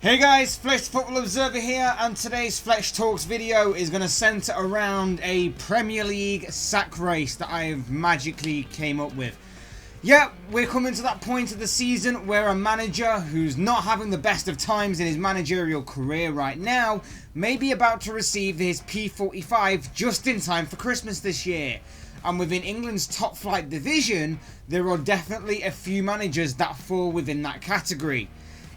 Hey guys, Fletch Football Observer here, and today's Fletch Talks video is going to centre around a Premier League sack race that I have magically came up with. Yeah, we're coming to that point of the season where a manager who's not having the best of times in his managerial career right now may be about to receive his P45 just in time for Christmas this year. And within England's top flight division, there are definitely a few managers that fall within that category.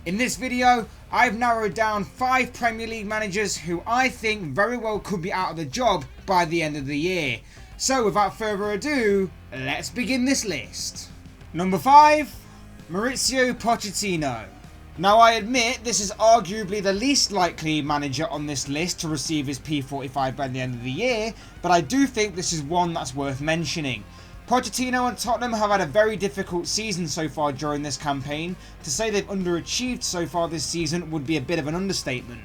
In this video, I've narrowed down 5 Premier League managers who I think very well could be out of the job by the end of the year. So without further ado, let's begin this list. Number 5, Mauricio Pochettino. Now I admit this is arguably the least likely manager on this list to receive his P45 by the end of the year, but I do think this is one that's worth mentioning. Pochettino and Tottenham have had a very difficult season so far during this campaign. To say they've underachieved so far this season would be a bit of an understatement.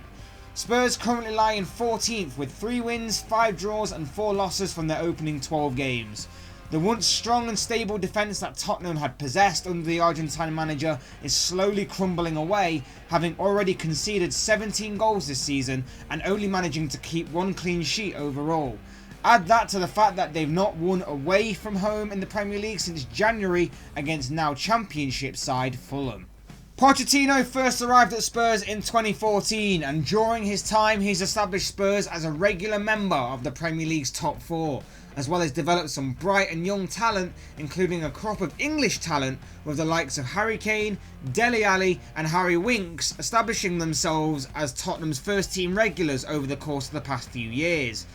Spurs currently lie in 14th with 3 wins, 5 draws and 4 losses from their opening 12 games. The once strong and stable defence that Tottenham had possessed under the Argentine manager is slowly crumbling away, having already conceded 17 goals this season and only managing to keep 1 clean sheet overall. Add that to the fact that they've not won away from home in the Premier League since January against now Championship side Fulham. Pochettino first arrived at Spurs in 2014, and during his time he's established Spurs as a regular member of the Premier League's top 4, as well as developed some bright and young talent, including a crop of English talent with the likes of Harry Kane, Dele Alli and Harry Winks establishing themselves as Tottenham's first team regulars over the course of the past few years.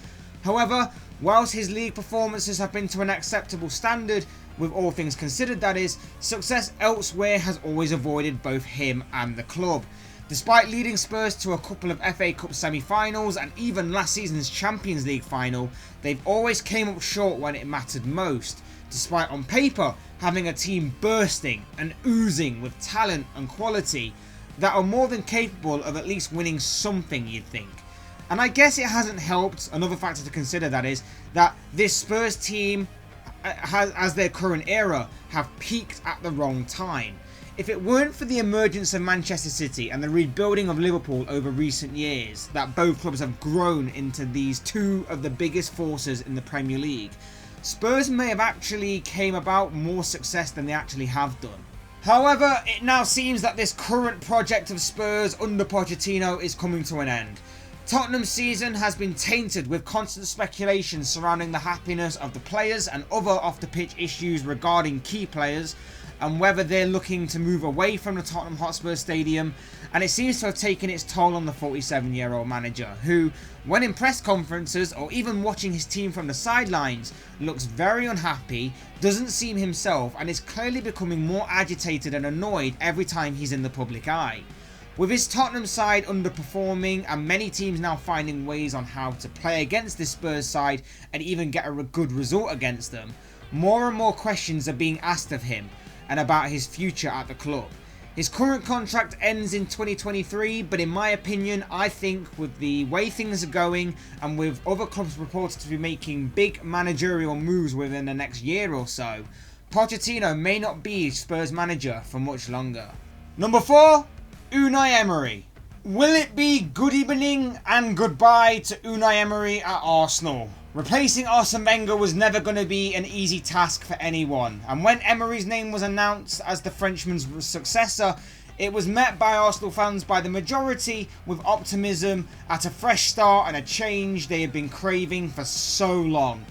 However, whilst his league performances have been to an acceptable standard, with all things considered that is, success elsewhere has always avoided both him and the club. Despite leading Spurs to a couple of FA Cup semi-finals and even last season's Champions League final, they've always came up short when it mattered most, despite on paper having a team bursting and oozing with talent and quality that are more than capable of at least winning something, you'd think. And I guess it hasn't helped, another factor to consider that is, that this Spurs team, as their current era, have peaked at the wrong time. If it weren't for the emergence of Manchester City and the rebuilding of Liverpool over recent years, that both clubs have grown into these 2 of the biggest forces in the Premier League, Spurs may have actually came about more success than they actually have done. However, it now seems that this current project of Spurs under Pochettino is coming to an end. Tottenham's season has been tainted with constant speculation surrounding the happiness of the players and other off-the-pitch issues regarding key players and whether they're looking to move away from the Tottenham Hotspur Stadium, and it seems to have taken its toll on the 47-year-old manager who, when in press conferences or even watching his team from the sidelines, looks very unhappy, doesn't seem himself and is clearly becoming more agitated and annoyed every time he's in the public eye. With his Tottenham side underperforming and many teams now finding ways on how to play against this Spurs side and even get a good result against them, more and more questions are being asked of him and about his future at the club. His current contract ends in 2023, but in my opinion, I think with the way things are going and with other clubs reported to be making big managerial moves within the next year or so, Pochettino may not be Spurs manager for much longer. Number 4. Unai Emery. Will it be good evening and goodbye to Unai Emery at Arsenal? Replacing Arsene Wenger was never going to be an easy task for anyone, and when Emery's name was announced as the Frenchman's successor, it was met by Arsenal fans by the majority with optimism at a fresh start and a change they had been craving for so long.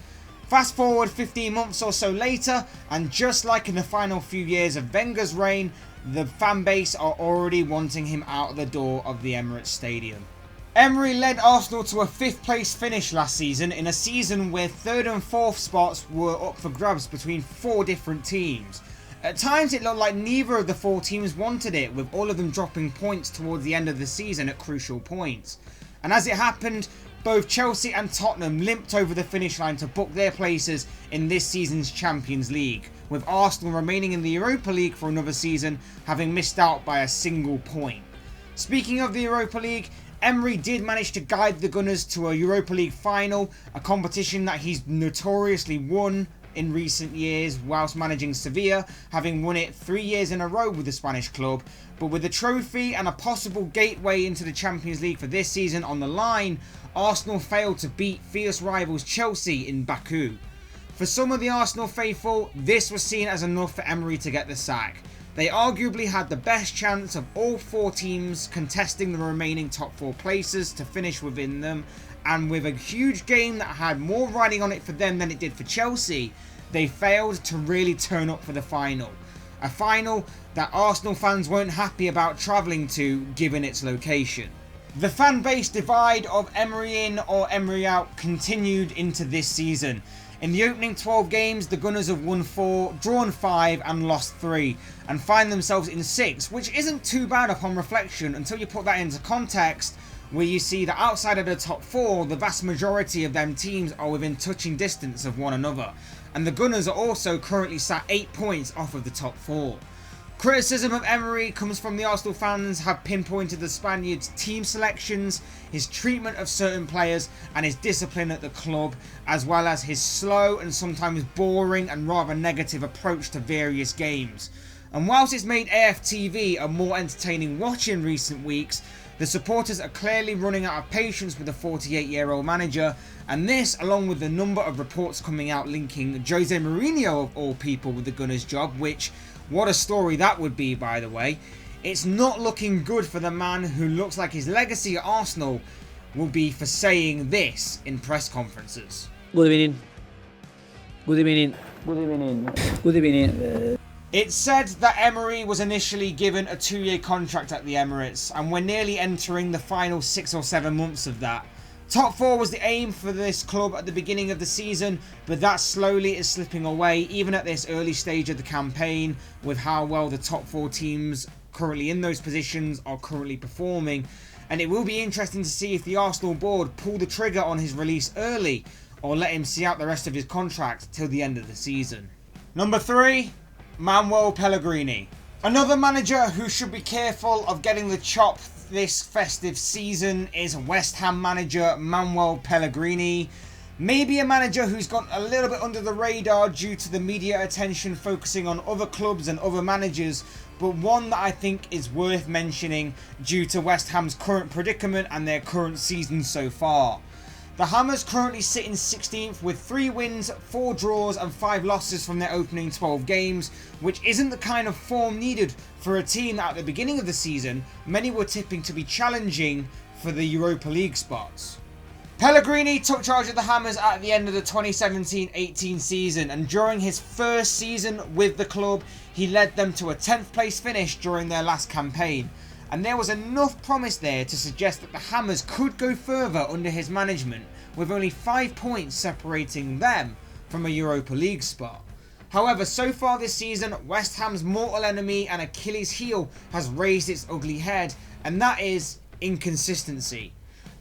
Fast forward 15 months or so later, and just like in the final few years of Wenger's reign, the fan base are already wanting him out the door of the Emirates Stadium. Emery led Arsenal to a 5th place finish last season in a season where 3rd and 4th spots were up for grabs between 4 different teams. At times it looked like neither of the 4 teams wanted it, with all of them dropping points towards the end of the season at crucial points. And as it happened, both Chelsea and Tottenham limped over the finish line to book their places in this season's Champions League, with Arsenal remaining in the Europa League for another season, having missed out by a single point. Speaking of the Europa League, Emery did manage to guide the Gunners to a Europa League final, a competition that he's notoriously won in recent years whilst managing Sevilla, having won it 3 years in a row with the Spanish club. But with the trophy and a possible gateway into the Champions League for this season on the line, Arsenal failed to beat fierce rivals Chelsea in Baku. For some of the Arsenal faithful, this was seen as enough for Emery to get the sack. They arguably had the best chance of all 4 teams contesting the remaining top 4 places to finish within them, and with a huge game that had more riding on it for them than it did for Chelsea, they failed to really turn up for the final. A final that Arsenal fans weren't happy about travelling to given its location. The fan base divide of Emery in or Emery out continued into this season. In the opening 12 games, the Gunners have won 4, drawn 5 and lost 3, and find themselves in 6, which isn't too bad upon reflection until you put that into context, where you see that outside of the top 4, the vast majority of them teams are within touching distance of one another, and the Gunners are also currently sat 8 points off of the top 4. Criticism of Emery comes from the Arsenal fans have pinpointed the Spaniard's team selections, his treatment of certain players and his discipline at the club, as well as his slow and sometimes boring and rather negative approach to various games. And whilst it's made AFTV a more entertaining watch in recent weeks, the supporters are clearly running out of patience with the 48-year-old manager, and this, along with the number of reports coming out linking Jose Mourinho of all people with the Gunners job, which, what a story that would be, by the way. It's not looking good for the man who looks like his legacy at Arsenal will be for saying this in press conferences. Good evening. Good evening. Good evening. Good evening. It's said that Emery was initially given a 2-year contract at the Emirates, and we're nearly entering the final 6 or 7 months of that. Top 4 was the aim for this club at the beginning of the season, but that slowly is slipping away even at this early stage of the campaign with how well the top 4 teams currently in those positions are currently performing, and it will be interesting to see if the Arsenal board pull the trigger on his release early or let him see out the rest of his contract till the end of the season. Number 3, Manuel Pellegrini. Another manager who should be careful of getting the chop this festive season is West Ham manager Manuel Pellegrini. Maybe a manager who's gone a little bit under the radar due to the media attention focusing on other clubs and other managers, but one that I think is worth mentioning due to West Ham's current predicament and their current season so far. The Hammers currently sit in 16th with 3 wins, 4 draws and 5 losses from their opening 12 games, which isn't the kind of form needed for a team that at the beginning of the season many were tipping to be challenging for the Europa League spots. Pellegrini took charge of the Hammers at the end of the 2017-18 season, and during his first season with the club he led them to a 10th place finish during their last campaign. And there was enough promise there to suggest that the Hammers could go further under his management, with only 5 points separating them from a Europa League spot. However, so far this season, West Ham's mortal enemy and Achilles heel has raised its ugly head, and that is inconsistency.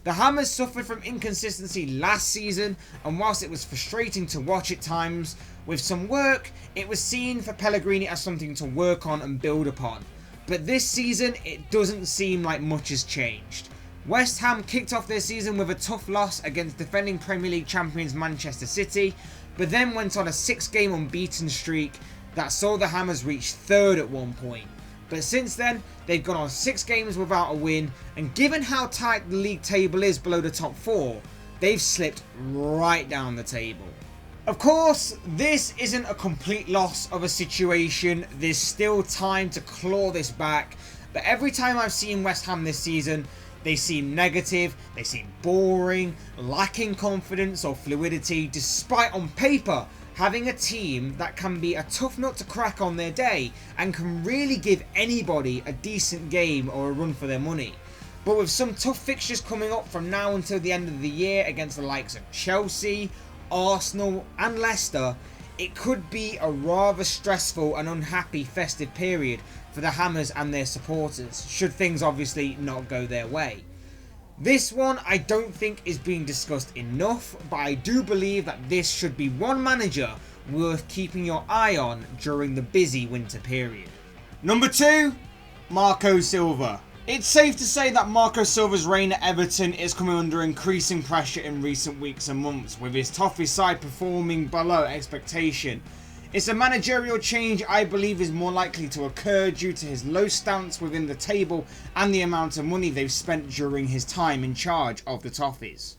The Hammers suffered from inconsistency last season, and whilst it was frustrating to watch at times, with some work, it was seen for Pellegrini as something to work on and build upon. But this season, it doesn't seem like much has changed. West Ham kicked off their season with a tough loss against defending Premier League champions Manchester City, but then went on a 6-game unbeaten streak that saw the Hammers reach 3rd at one point. But since then, they've gone on 6 games without a win, and given how tight the league table is below the top 4, they've slipped right down the table. Of course, this isn't a complete loss of a situation. There's still time to claw this back. But every time I've seen West Ham this season, they seem negative, they seem boring, lacking confidence or fluidity, despite on paper having a team that can be a tough nut to crack on their day and can really give anybody a decent game or a run for their money. But with some tough fixtures coming up from now until the end of the year against the likes of Chelsea, Arsenal and Leicester, it could be a rather stressful and unhappy festive period for the Hammers and their supporters, should things obviously not go their way. This one I don't think is being discussed enough, but I do believe that this should be one manager worth keeping your eye on during the busy winter period. Number 2, Marko Silva. It's safe to say that Marko Silva's reign at Everton is coming under increasing pressure in recent weeks and months, with his Toffee side performing below expectation. It's a managerial change I believe is more likely to occur due to his low stance within the table and the amount of money they've spent during his time in charge of the Toffees.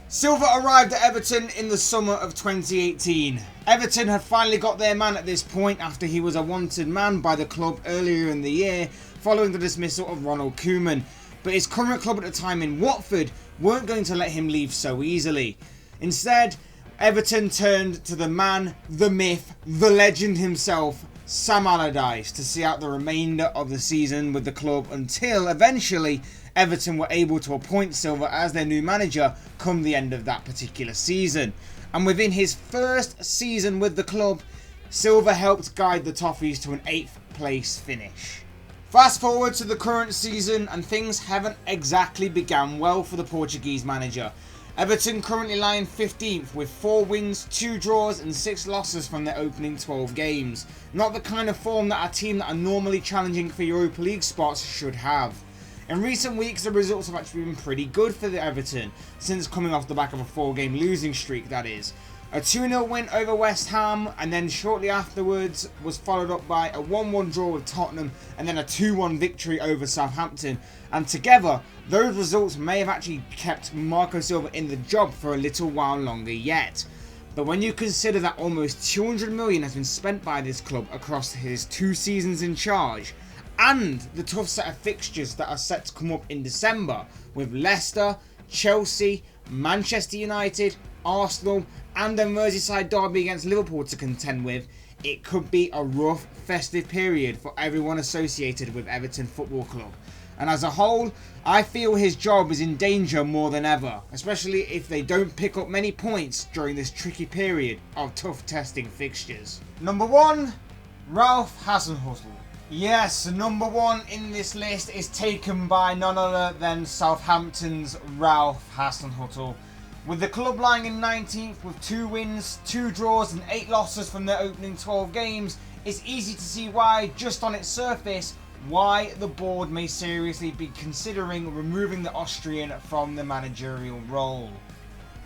Silva arrived at Everton in the summer of 2018. Everton had finally got their man at this point after he was a wanted man by the club earlier in the year following the dismissal of Ronald Koeman, but his current club at the time in Watford weren't going to let him leave so easily. Instead, Everton turned to the man, the myth, the legend himself, Sam Allardyce, to see out the remainder of the season with the club until eventually Everton were able to appoint Silva as their new manager come the end of that particular season. And within his first season with the club, Silva helped guide the Toffees to an 8th place finish. Fast forward to the current season and things haven't exactly begun well for the Portuguese manager. Everton currently lie in 15th with 4 wins, 2 draws and 6 losses from their opening 12 games. Not the kind of form that a team that are normally challenging for Europa League spots should have. In recent weeks the results have actually been pretty good for the Everton, since coming off the back of a 4-game losing streak, that is. A 2-0 win over West Ham, and then shortly afterwards was followed up by a 1-1 draw with Tottenham and then a 2-1 victory over Southampton, and together those results may have actually kept Marko Silva in the job for a little while longer yet. But when you consider that almost 200 million has been spent by this club across his 2 seasons in charge, and the tough set of fixtures that are set to come up in December with Leicester, Chelsea, Manchester United, Arsenal and a Merseyside derby against Liverpool to contend with, it could be a rough festive period for everyone associated with Everton Football Club. And as a whole, I feel his job is in danger more than ever, especially if they don't pick up many points during this tricky period of tough testing fixtures. Number 1, Ralph Hasenhuttl. Yes, number 1 in this list is taken by none other than Southampton's Ralph Hasenhuttl. With the club lying in 19th with 2 wins, 2 draws and 8 losses from their opening 12 games, it's easy to see why, just on its surface, why the board may seriously be considering removing the Austrian from the managerial role.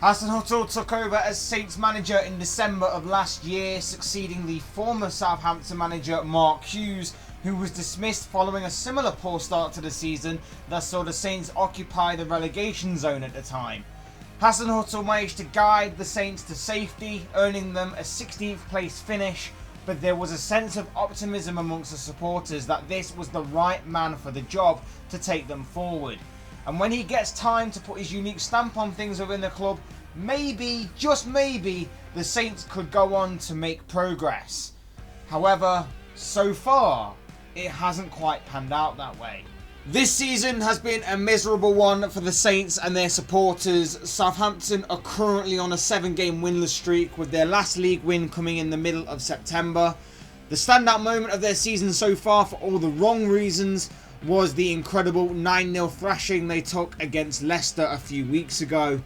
Hasenhuttl took over as Saints manager in December of last year, succeeding the former Southampton manager Mark Hughes, who was dismissed following a similar poor start to the season that saw the Saints occupy the relegation zone at the time. Hasenhuttl managed to guide the Saints to safety, earning them a 16th place finish, but there was a sense of optimism amongst the supporters that this was the right man for the job to take them forward. And when he gets time to put his unique stamp on things within the club, maybe, just maybe, the Saints could go on to make progress. However, so far, it hasn't quite panned out that way. This season has been a miserable one for the Saints and their supporters. Southampton are currently on a 7-game winless streak, with their last league win coming in the middle of September. The standout moment of their season so far, for all the wrong reasons, was the incredible 9-0 thrashing they took against Leicester a few weeks ago.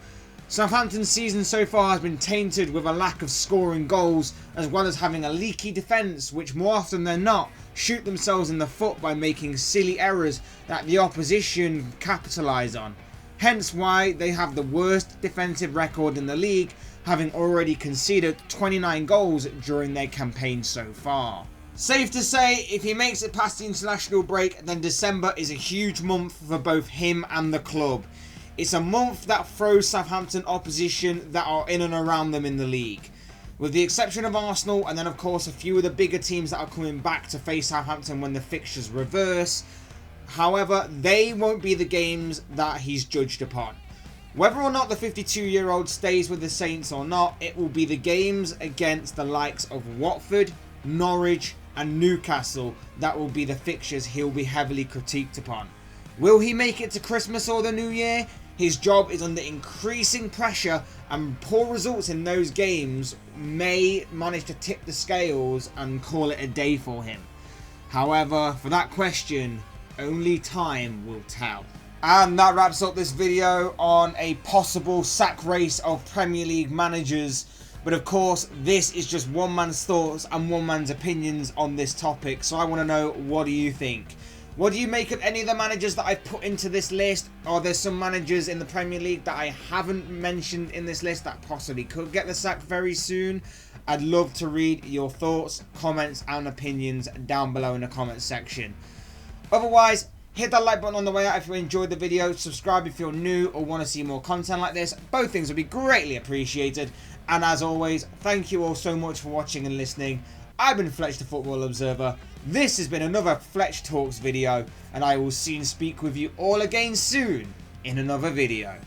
Southampton's season so far has been tainted with a lack of scoring goals, as well as having a leaky defence, which more often than not shoot themselves in the foot by making silly errors that the opposition capitalise on. Hence why they have the worst defensive record in the league, having already conceded 29 goals during their campaign so far. Safe to say, if he makes it past the international break, then December is a huge month for both him and the club. It's a month that throws Southampton opposition that are in and around them in the league. With the exception of Arsenal, and then of course a few of the bigger teams that are coming back to face Southampton when the fixtures reverse. However, they won't be the games that he's judged upon. Whether or not the 52-year-old stays with the Saints or not, it will be the games against the likes of Watford, Norwich and Newcastle that will be the fixtures he'll be heavily critiqued upon. Will he make it to Christmas or the New Year? His job is under increasing pressure, and poor results in those games may manage to tip the scales and call it a day for him. However, for that question, only time will tell. And that wraps up this video on a possible sack race of Premier League managers. But of course, this is just one man's thoughts and one man's opinions on this topic, so I want to know, what do you think? What do you make of any of the managers that I've put into this list? Or there's some managers in the Premier League that I haven't mentioned in this list that possibly could get the sack very soon? I'd love to read your thoughts, comments and opinions down below in the comments section. Otherwise, hit that like button on the way out if you enjoyed the video. Subscribe if you're new or want to see more content like this. Both things would be greatly appreciated. And as always, thank you all so much for watching and listening. I've been Fletch the Football Observer. This has been another Fletch Talks video, and I will soon speak with you all again soon in another video.